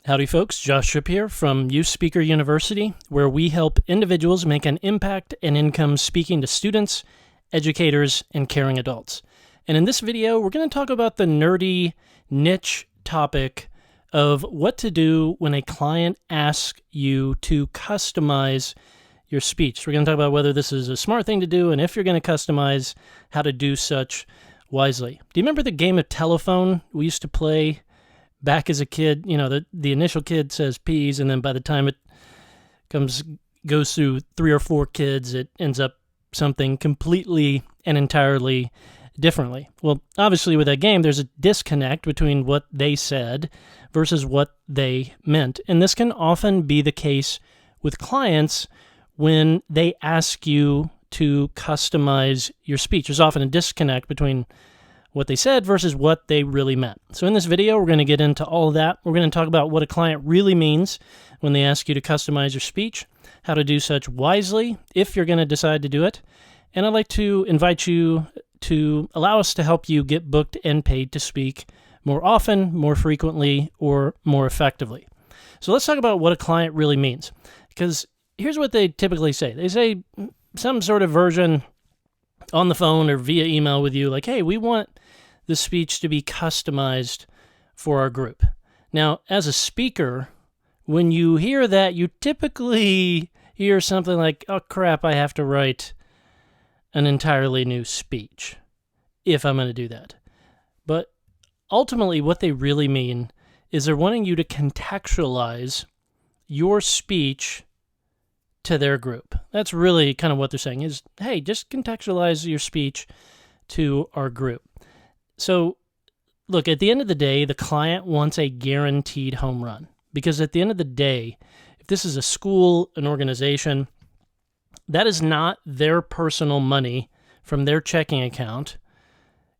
Howdy folks, Josh Tripp here from Youth Speaker University, where we help individuals make an impact and income speaking to students, educators, and caring adults. And in this video, we're going to talk about the nerdy niche topic of what to do when a client asks you to customize your speech. We're going to talk about whether this is a smart thing to do, and if you're going to customize, how to do such wisely. Do you remember the game of telephone we used to play back as a kid? You know, the initial kid says peas, and then by the time it goes through 3 or 4 kids, it ends up something completely and entirely differently. Well, obviously with that game, there's a disconnect between what they said versus what they meant. And this can often be the case with clients when they ask you to customize your speech. There's often a disconnect between what they said versus what they really meant. So in this video, we're going to get into all of that. We're going to talk about what a client really means when they ask you to customize your speech, how to do such wisely if you're going to decide to do it. And I'd like to invite you to allow us to help you get booked and paid to speak more often, more frequently, or more effectively. So let's talk about what a client really means. Because here's what they typically say. They say some sort of version on the phone or via email with you, like, hey, we want the speech to be customized for our group. Now, as a speaker, when you hear that, you typically hear something like, oh crap, I have to write an entirely new speech if I'm going to do that. But ultimately, what they really mean is they're wanting you to contextualize your speech to their group. That's really kind of what they're saying is, hey, just contextualize your speech to our group. So, look, at the end of the day, the client wants a guaranteed home run. Because at the end of the day, if this is a school, an organization, that is not their personal money from their checking account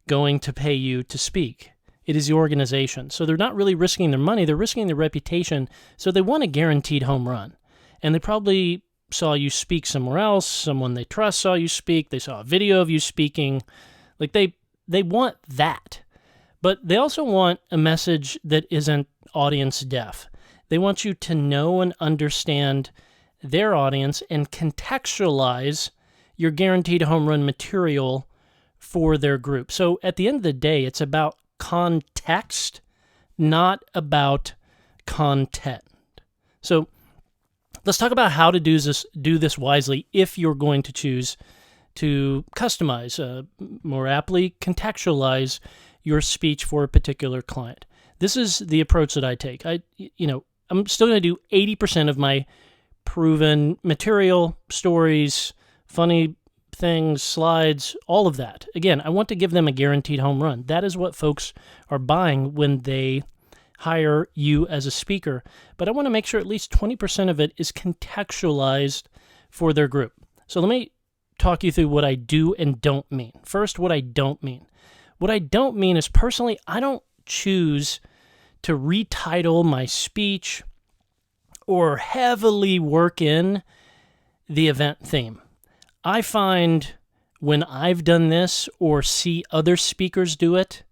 going to pay you to speak. It is the organization. So they're not really risking their money, they're risking their reputation, so they want a guaranteed home run. And they probably saw you speak somewhere else, someone they trust saw you speak, they saw a video of you speaking. Like they want that. But they also want a message that isn't audience deaf. They want you to know and understand their audience and contextualize your guaranteed home run material for their group. So at the end of the day, it's about context, not about content. So let's talk about how to do this wisely if you're going to choose to customize, more aptly contextualize your speech for a particular client. This is the approach that I take. I'm still going to do 80% of my proven material, stories, funny things, slides, all of that. Again, I want to give them a guaranteed home run. That is what folks are buying when they hire you as a speaker. But I want to make sure at least 20% of it is contextualized for their group. So let me talk you through what I do and don't mean. First, what I don't mean. What I don't mean is, personally, I don't choose to retitle my speech or heavily work in the event theme. I find when I've done this or see other speakers do it,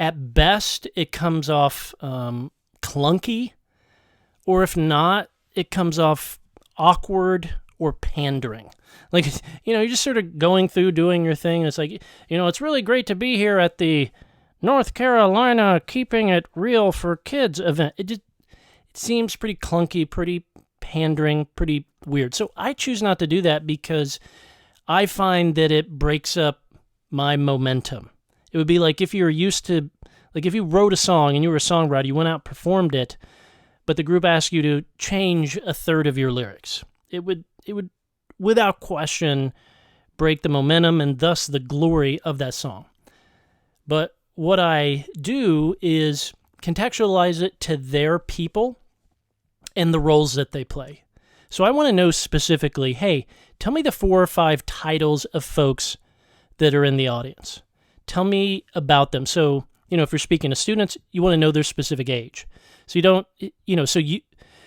at best it comes off clunky, or if not, it comes off awkward or pandering. Like, you're just sort of going through doing your thing. It's like, it's really great to be here at the North Carolina Keeping It Real for Kids event. It seems pretty clunky, pretty pandering, pretty weird. So I choose not to do that because I find that it breaks up my momentum. It would be like if you're used to, like if you wrote a song and you were a songwriter, you went out and performed it, but the group asked you to change a third of your lyrics. It would without question break the momentum and thus the glory of that song. But what I do is contextualize it to their people and the roles that they play. So I want to know specifically, hey, tell me the 4 or 5 titles of folks that are in the audience. Tell me about them. So, if you're speaking to students, you want to know their specific age. So you don't,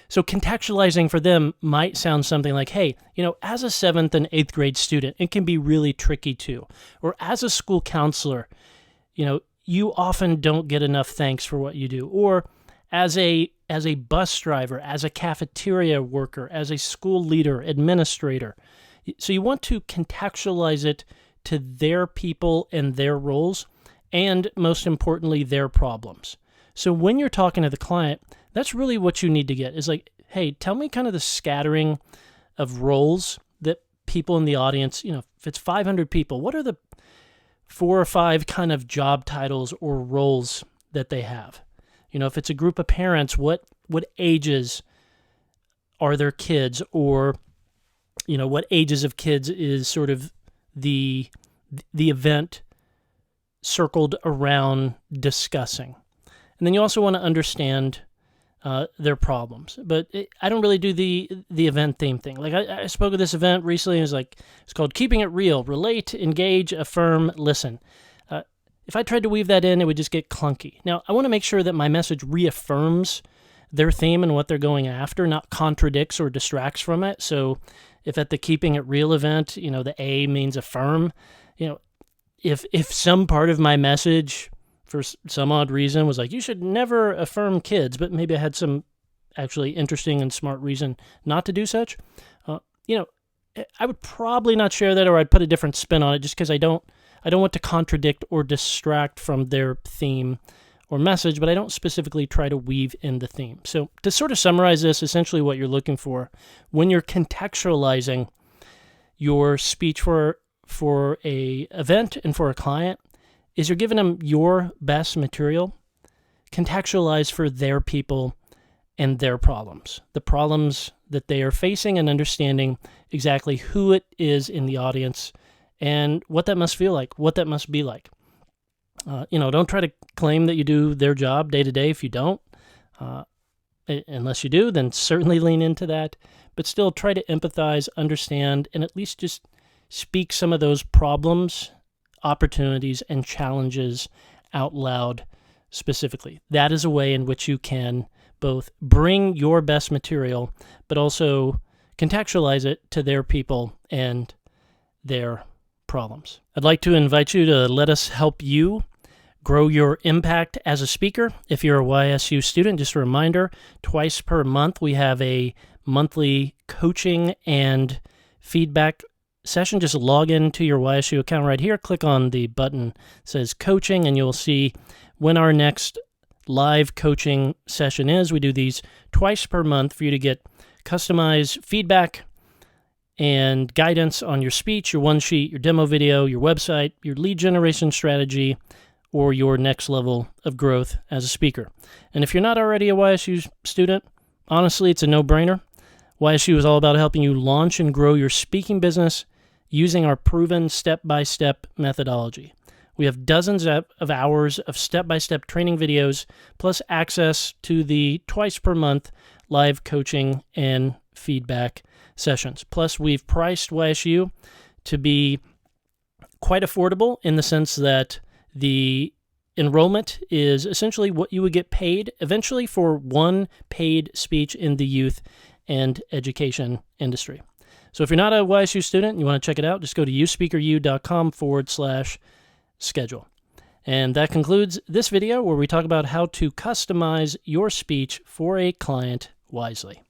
so contextualizing for them might sound something like, hey, as a 7th and 8th grade student, it can be really tricky too. Or as a school counselor, you often don't get enough thanks for what you do. Or as a as a bus driver, as a cafeteria worker, as a school leader, administrator. So you want to contextualize it to their people and their roles, and most importantly, their problems. So when you're talking to the client, that's really what you need to get is like, hey, tell me kind of the scattering of roles that people in the audience, if it's 500 people, what are the 4 or 5 kind of job titles or roles that they have? If it's a group of parents, what ages are their kids, or what ages of kids is sort of the event circled around discussing. And then you also want to understand their problems. But I don't really do the event theme thing. Like I spoke at this event recently, and it's called Keeping It Real, Relate, Engage, Affirm, Listen. If I tried to weave that in, it would just get clunky. Now, I want to make sure that my message reaffirms their theme and what they're going after, not contradicts or distracts from it. So if at the Keeping It Real event, the A means affirm, if some part of my message for some odd reason was like, you should never affirm kids, but maybe I had some actually interesting and smart reason not to do such, I would probably not share that, or I'd put a different spin on it just because I don't want to contradict or distract from their theme or message, but I don't specifically try to weave in the theme. So to sort of summarize this, essentially what you're looking for when you're contextualizing your speech for a event and for a client is you're giving them your best material contextualized for their people and their problems, the problems that they are facing, and understanding exactly who it is in the audience and what that must feel like, what that must be like. Don't try to claim that you do their job day to day if you don't. Unless you do, then certainly lean into that. But still try to empathize, understand, and at least just speak some of those problems, opportunities, and challenges out loud specifically. That is a way in which you can both bring your best material, but also contextualize it to their people and their problems. I'd like to invite you to let us help you grow your impact as a speaker. If you're a YSU student, just a reminder, twice per month we have a monthly coaching and feedback session. Just log into your YSU account right here, click on the button that says coaching, and you'll see when our next live coaching session is. We do these twice per month for you to get customized feedback and guidance on your speech, your one sheet, your demo video, your website, your lead generation strategy, or your next level of growth as a speaker. And if you're not already a YSU student, honestly, it's a no-brainer. YSU is all about helping you launch and grow your speaking business using our proven step-by-step methodology. We have dozens of hours of step-by-step training videos, plus access to the twice per month live coaching and feedback sessions. Plus, we've priced YSU to be quite affordable in the sense that the enrollment is essentially what you would get paid eventually for one paid speech in the youth and education industry. So if you're not a YSU student and you want to check it out, just go to uspeakeru.com/schedule. And that concludes this video where we talk about how to customize your speech for a client wisely.